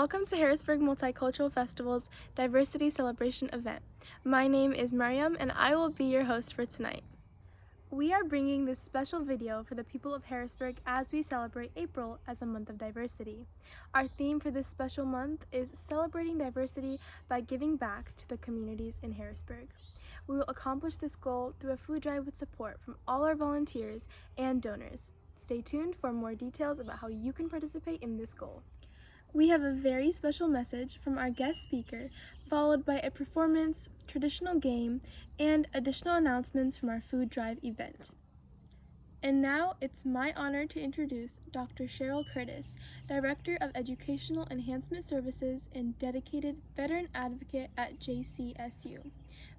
Welcome to Harrisburg Multicultural Festival's Diversity Celebration event. My name is Mariam and I will be your host for tonight. We are bringing this special video for the people of Harrisburg as we celebrate April as a month of diversity. Our theme for this special month is celebrating diversity by giving back to the communities in Harrisburg. We will accomplish this goal through a food drive with support from all our volunteers and donors. Stay tuned for more details about how you can participate in this goal. We have a very special message from our guest speaker, followed by a performance, traditional game, and additional announcements from our food drive event. And now it's my honor to introduce Dr. Cheryl Curtis, Director of Educational Enhancement Services and dedicated veteran advocate at JCSU.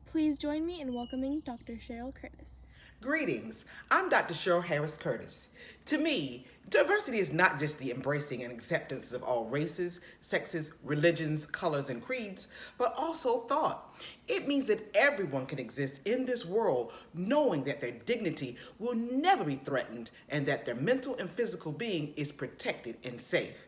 Please join me in welcoming Dr. Cheryl Curtis. Greetings, I'm Dr. Cheryl Harris Curtis. To me, diversity is not just the embracing and acceptance of all races, sexes, religions, colors, and creeds, but also thought. It means that everyone can exist in this world knowing that their dignity will never be threatened and that their mental and physical being is protected and safe.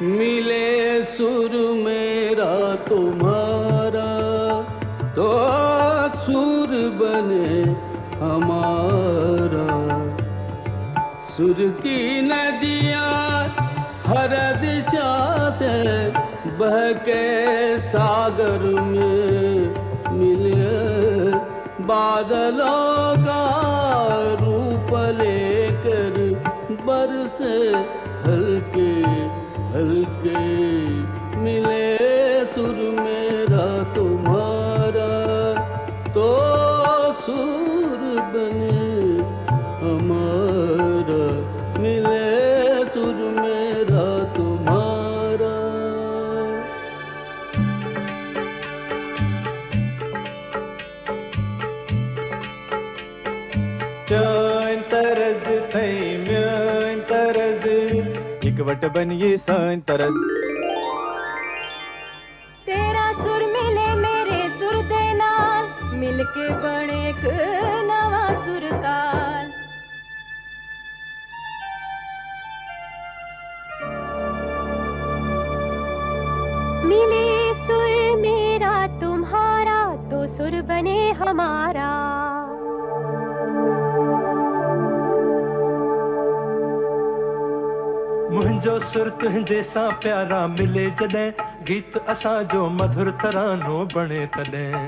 मिले सुर मेरा तुम्हारा तो सुर बने हमारा सुर की नदियाँ हर दिशा से बहके सागर में मिले बादलों का रूप लेकर बरसे हल्के हल्के मिले सुर मेरा तुम्हारा तो सुर बने हमारा मिले सुर मेरा तुम्हारा चैन तरज थई म्यान तरज इकवट बनिए सान तरज तेरा सुर मिले मेरे सुर दे नाल मिलके बने एक नवा सुर ताल मिले सुर मेरा तुम्हारा तो सुर बने हमारा मुंहिंजो सुर तुंहिंजे सां प्यारा मिले जॾहिं गीत असां जो मधुर तरानो बणे तॾहिं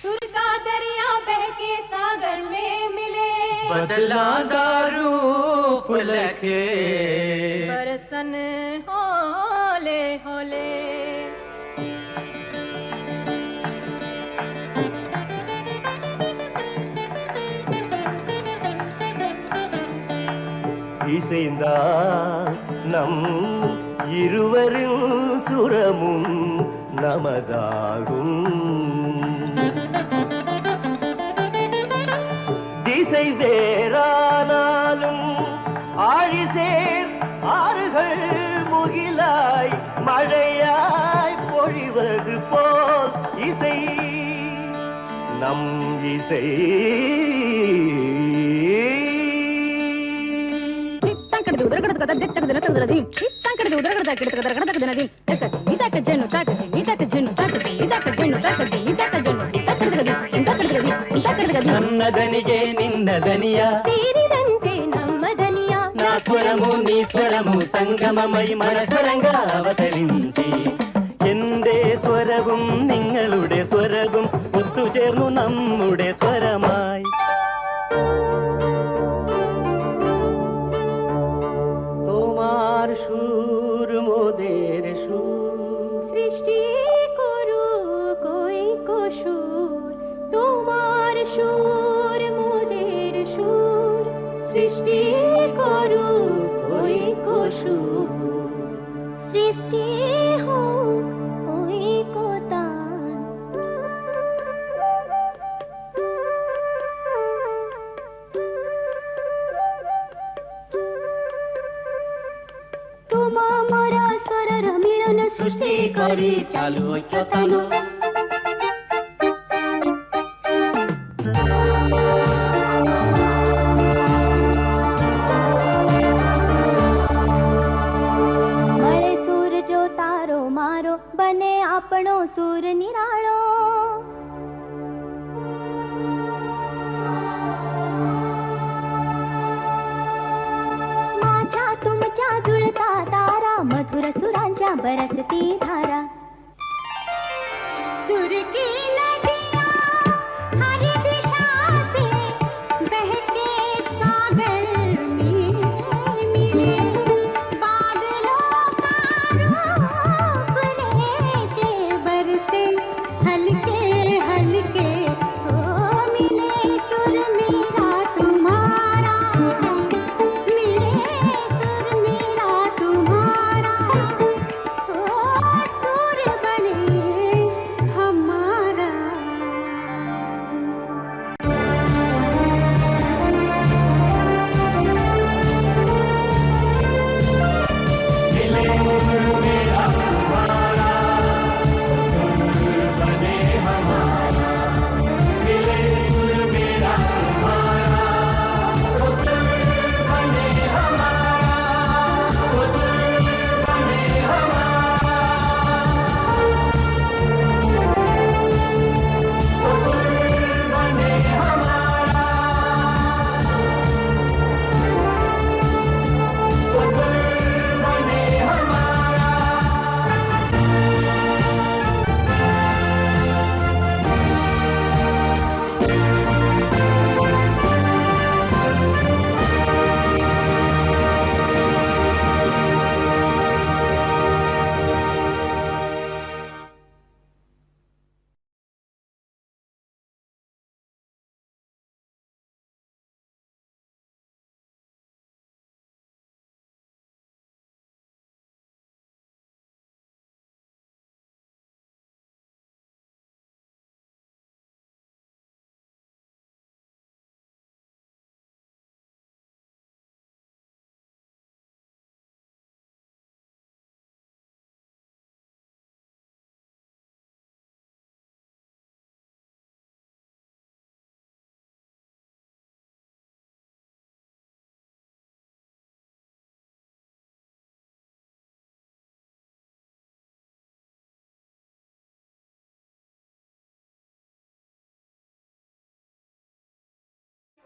सुर का दरिया बहके सागर में मिले बदलांदा रूप लखे बरसन होले होले இசைந்தா நம் இருவரின் சுரமும் நமதாகும் திசை வேறானாலும் ஆழிசேர் ஆறுகள் முகிலாய் மழையாய் பொழிவது போல் இசை நம் இசை ನನ್ನದನಿಗೆ ನಿನ್ನದನಿಯ ಸೇರಿದಂತೆ ನಮ್ಮ ದನಿಯ నా స్వరము నీ స్వరము സംഗമമൈ മനസ്വരംഗ അവതరించి എന്റെ സ്വരവും നിങ്ങളുടെ സ്വരവും ഒത്തുചേർന്നു നമ്മുടെ സ്വരമായി তোমার সুর মোদের সুর সৃষ্টি করু কই সুর তোমার সুর মোদের সুর সৃষ্টি করু কই সুর সৃষ্টি হো ওই কোতান तुम मोर स्वरर मिलन सृष्टि करी चालू ऐक्य तालु मळे सूर जो तारो मारो बने आपणो सूर निराळो माझ्या तुमच्या जुळता तारा मधुर सुरांच्या बरसती धारा सुर की नदियाँ हर दिशा से बहके सागर में मिले बादलों का रूप लेके बरसे हल्के हल्के ओ मिले सुर मेरा तुम्हारा मिले सुर मेरा तुम्हारा ओ सुर बने हमारा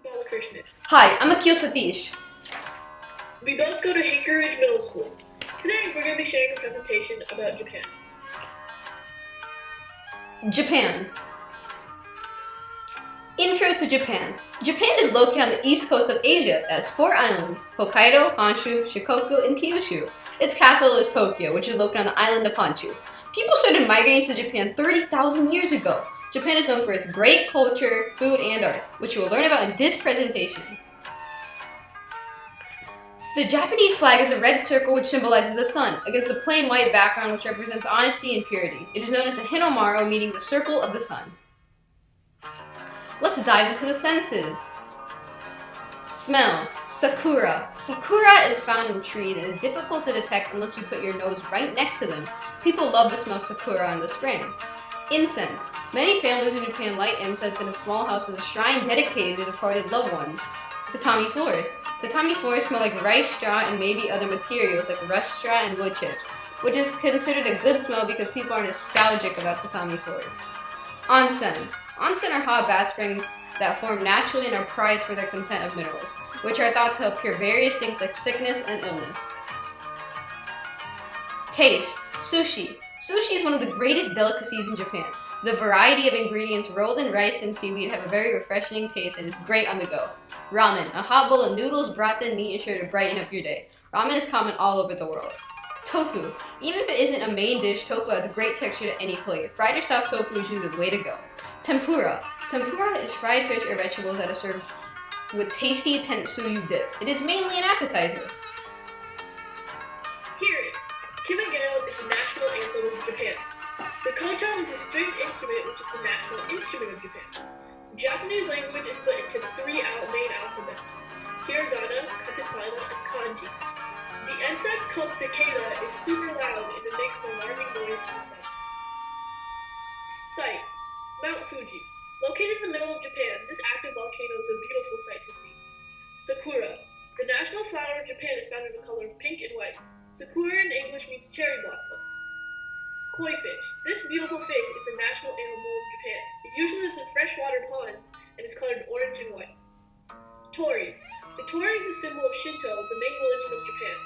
Balakrishnan. Hi, I'm Akil Satish. We both go to Hinkeridge Middle School. Today we're going to be sharing a presentation about Japan. Japan. Intro to Japan. Japan is located on the east coast of Asia. It has 4 islands: Hokkaido, Honshu, Shikoku, and Kyushu. Its capital is Tokyo, which is located on the island of Honshu. People started migrating to Japan 30,000 years ago. Japan is known for its great culture, food, and art, which you will learn about in this presentation. The Japanese flag is a red circle which symbolizes the sun, against a plain white background which represents honesty and purity. It is known as the Hinomaru, meaning the circle of the sun. Let's dive into the senses. Smell. Sakura. Sakura is found in trees and is difficult to detect unless you put your nose right next to them. People love to smell sakura in the spring. Incense. Many families in Japan light incense in a small house as a shrine dedicated to departed loved ones. Tatami floors. Tatami floors smell like rice straw and maybe other materials like rust straw and wood chips, which is considered a good smell because people are nostalgic about tatami floors. Onsen. Onsen are hot bath springs that form naturally and are prized for their content of minerals, which are thought to help cure various things like sickness and illness. Taste. Sushi. Sushi is one of the greatest delicacies in Japan. The variety of ingredients rolled in rice and seaweed have a very refreshing taste and is great on the go. Ramen, a hot bowl of noodles, broth, and meat is sure to brighten up your day. Ramen is common all over the world. Tofu. Even if it isn't a main dish, tofu has a great texture to any plate. Fried or soft tofu is usually the way to go. Tempura. Tempura is fried fish or vegetables that are served with tasty tentsuyu dip. It is mainly an appetizer. Hearing. Kimageo is the national anthem of Japan. The koto is a stringed instrument which is the national instrument of Japan. The Japanese language is split into 3 main alphabets: hiragana, katakana, and kanji. The insect called cicada is super loud and it makes an alarming noise in the sun. Site: Mount Fuji. Located in the middle of Japan, this active volcano is a beautiful sight to see. Sakura. The national flower of Japan is found in the color of pink and white. Sakura in English means cherry blossom. Koi fish. This beautiful fish is the national animal of Japan. It usually lives in freshwater ponds and is colored orange and white. Torii. The torii is a symbol of Shinto, the main religion of Japan.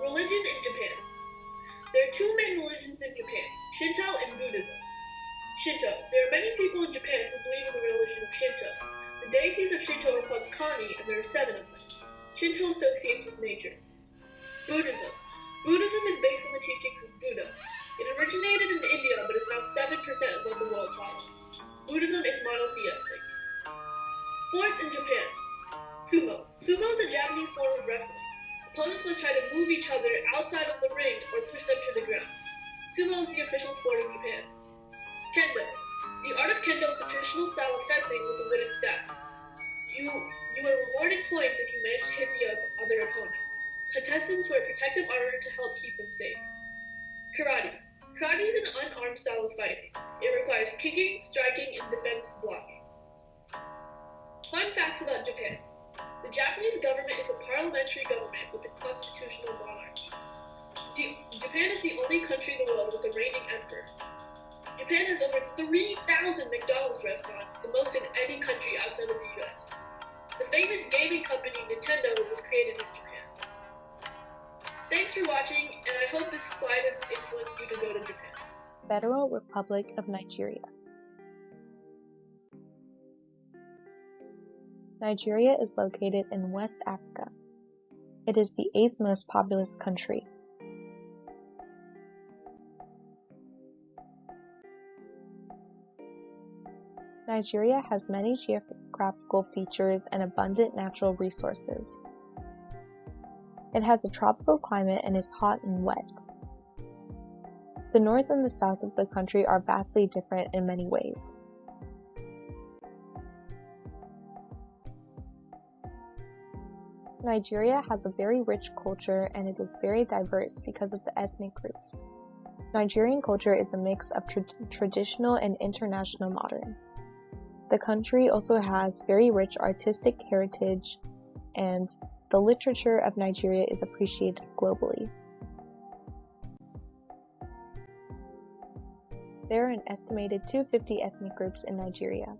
Religion in Japan. There are two main religions in Japan, Shinto and Buddhism. Shinto. There are many people in Japan who believe in the religion of Shinto. The deities of Shinto are called kami, and there are 7 of them. Shinto associates with nature. Buddhism. Buddhism is based on the teachings of Buddha. It originated in India, but is now 7% of what the world follows. Buddhism is monotheistic. Sports in Japan. Sumo. Sumo is a Japanese form of wrestling. Opponents must try to move each other outside of the ring or push them to the ground. Sumo is the official sport of Japan. Kendo. The art of Kendo is a traditional style of fencing with a wooden staff. You are rewarded points if you manage to hit the other opponent. Contestants wear protective armor to help keep them safe. Karate. Karate is an unarmed style of fighting. It requires kicking, striking, and defensive blocking. Fun facts about Japan. The Japanese government is a parliamentary government with a constitutional monarchy. Japan is the only country in the world with a reigning emperor. Japan has over 3,000 McDonald's restaurants, the most in any country outside of the US. The famous gaming company Nintendo was created in Japan. Thanks for watching, and I hope this slide has influenced you to go to Japan. Federal Republic of Nigeria. Nigeria is located in West Africa. It is the 8th most populous country. Nigeria has many geographical features and abundant natural resources. It has a tropical climate and is hot and wet. The north and the south of the country are vastly different in many ways. Nigeria has a very rich culture and it is very diverse because of the ethnic groups. Nigerian culture is a mix of traditional and international modern. The country also has very rich artistic heritage, and the literature of Nigeria is appreciated globally. There are an estimated 250 ethnic groups in Nigeria.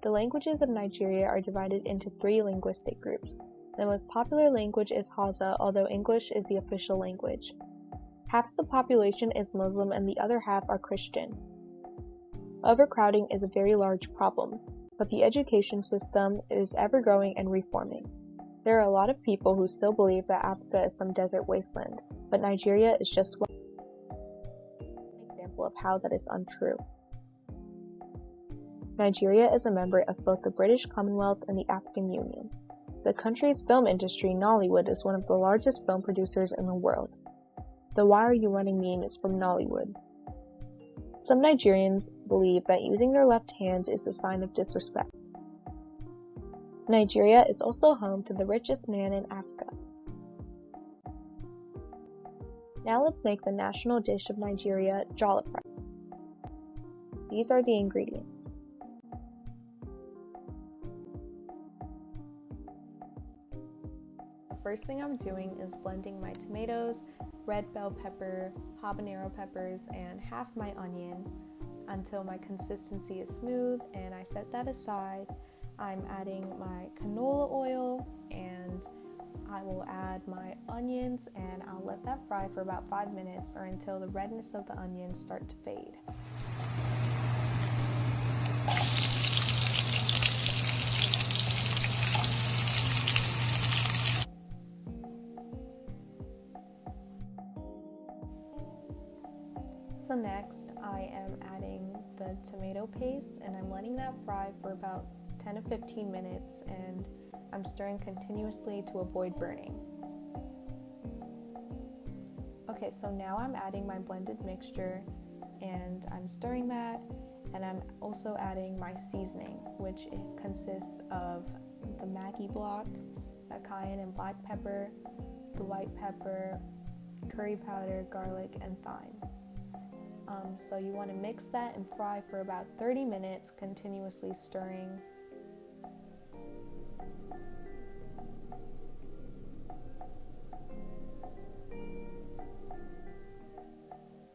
The languages of Nigeria are divided into 3 linguistic groups. The most popular language is Hausa, although English is the official language. Half of the population is Muslim and the other half are Christian. Overcrowding is a very large problem, but the education system is ever-growing and reforming. There are a lot of people who still believe that Africa is some desert wasteland, but Nigeria is just one example of how that is untrue. Nigeria is a member of both the British Commonwealth and the African Union. The country's film industry, Nollywood, is one of the largest film producers in the world. The "Why are you running" meme is from Nollywood. Some Nigerians believe that using their left hand is a sign of disrespect. Nigeria is also home to the richest man in Africa. Now let's make the national dish of Nigeria, jollof rice. These are the ingredients. First thing I'm doing is blending my tomatoes, red bell pepper, habanero peppers, and half my onion until my consistency is smooth, and I set that aside. I'm adding my canola oil, and I will add my onions, and I'll let that fry for about 5 minutes or until the redness of the onions start to fade. So next, I am adding the tomato paste, and I'm letting that fry for about 10 to 15 minutes, and I'm stirring continuously to avoid burning. Okay, so now I'm adding my blended mixture, and I'm stirring that, and I'm also adding my seasoning, which consists of the Maggi block, cayenne and black pepper, the white pepper, curry powder, garlic, and thyme. So you want to mix that and fry for about 30 minutes, continuously stirring.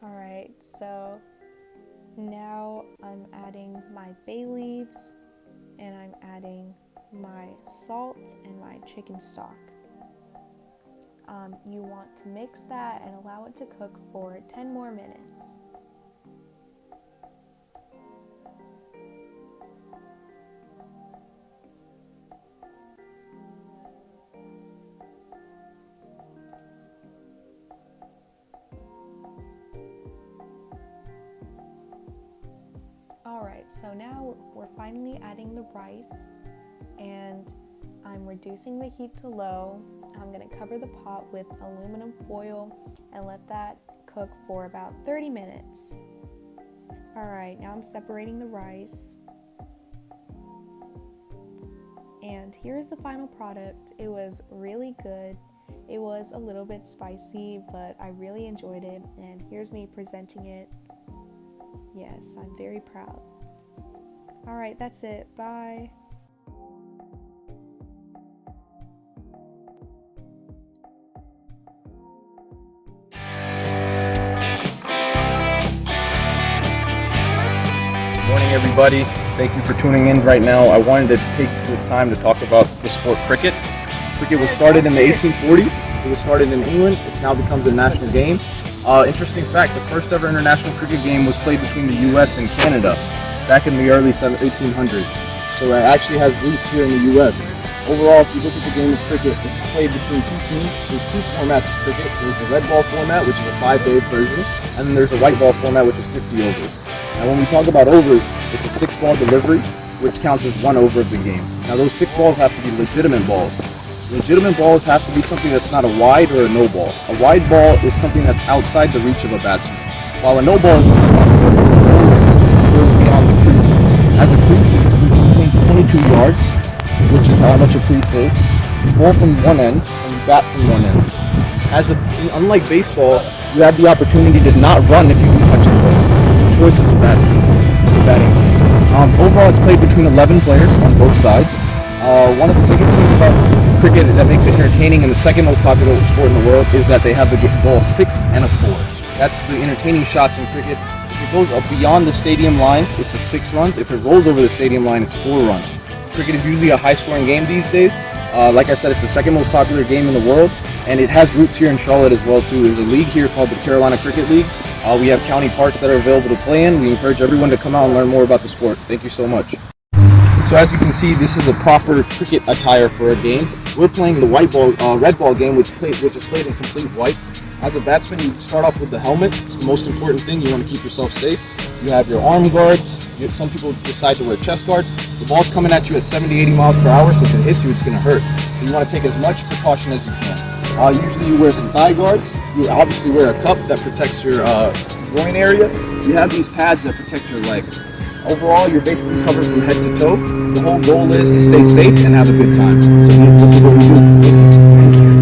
Alright, so now I'm adding my bay leaves and I'm adding my salt and my chicken stock. You want to mix that and allow it to cook for 10 more minutes. Alright, so now we're finally adding the rice, and I'm reducing the heat to low. I'm going to cover the pot with aluminum foil and let that cook for about 30 minutes. Alright, now I'm separating the rice. And here's the final product. It was really good. It was a little bit spicy, but I really enjoyed it, and here's me presenting it. Yes, I'm very proud. Alright, that's it. Bye. Morning, everybody. Thank you for tuning in right now. I wanted to take this time to talk about the sport cricket. Cricket was started in the 1840s. It was started in England. It's now become the national game. Interesting fact, the first ever international cricket game was played between the US and Canada back in the early 1800s. So it actually has roots here in the US. Overall, if you look at the game of cricket, it's played between two teams. There's two formats of cricket. There's the red ball format, which is a 5-day version, and then there's a white ball format, which is 50 overs. Now when we talk about overs, it's a 6-ball delivery, which counts as 1 over of the game. Now those 6 balls have to be legitimate balls. Legitimate balls have to be something that's not a wide or a no ball. A wide ball is something that's outside the reach of a batsman, while a no ball is when the ball goes beyond the crease. As a crease, it contains 22 yards, which is how much a crease is. You ball from one end, and you bat from one end. Unlike baseball, you have the opportunity to not run if you do touch the ball. It's a choice of the batsman, the batting. Overall, it's played between 11 players on both sides. One of the biggest things about cricket that makes it entertaining and the second most popular sport in the world is that they have the ball 6 and a 4. That's the entertaining shots in cricket. If it goes up beyond the stadium line, it's a 6 runs. If it rolls over the stadium line, it's 4 runs. Cricket is usually a high-scoring game these days. Like I said, it's the second most popular game in the world, and it has roots here in Charlotte as well too. There's a league here called the Carolina Cricket League. We have county parks that are available to play in. We encourage everyone to come out and learn more about the sport. Thank you so much. So as you can see, this is a proper cricket attire for a game. We're playing the red ball game, which is played in complete whites. As a batsman, you start off with the helmet. It's the most important thing. You want to keep yourself safe. You have your arm guards. Some people decide to wear chest guards. The ball's coming at you at 70, 80 miles per hour, so if it hits you, it's going to hurt. So you want to take as much precaution as you can. Usually you wear some thigh guards. You obviously wear a cup that protects your groin area. You have these pads that protect your legs. Overall, you're basically covered from head to toe. The whole goal is to stay safe and have a good time. So this is what we do. Thank you.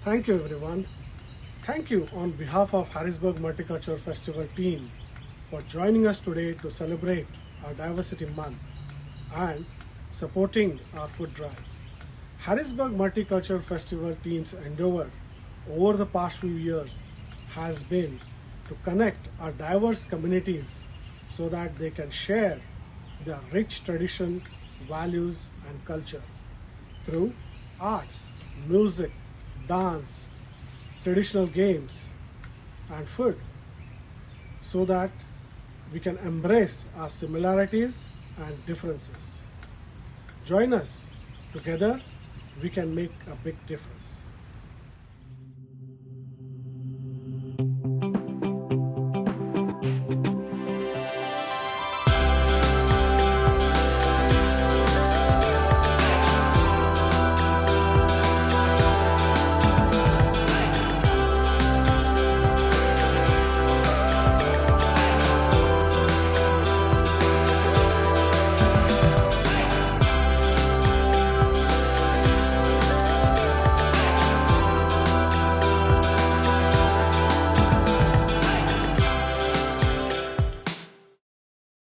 Thank you, everyone. Thank you on behalf of Harrisburg Multicultural Festival team for joining us today to celebrate our Diversity Month and supporting our food drive. Harrisburg Multicultural Festival team's endeavor over the past few years has been to connect our diverse communities so that they can share their rich tradition, values, and culture through arts, music, dance, traditional games, and food, so that we can embrace our similarities and differences. Join us. Together, we can make a big difference.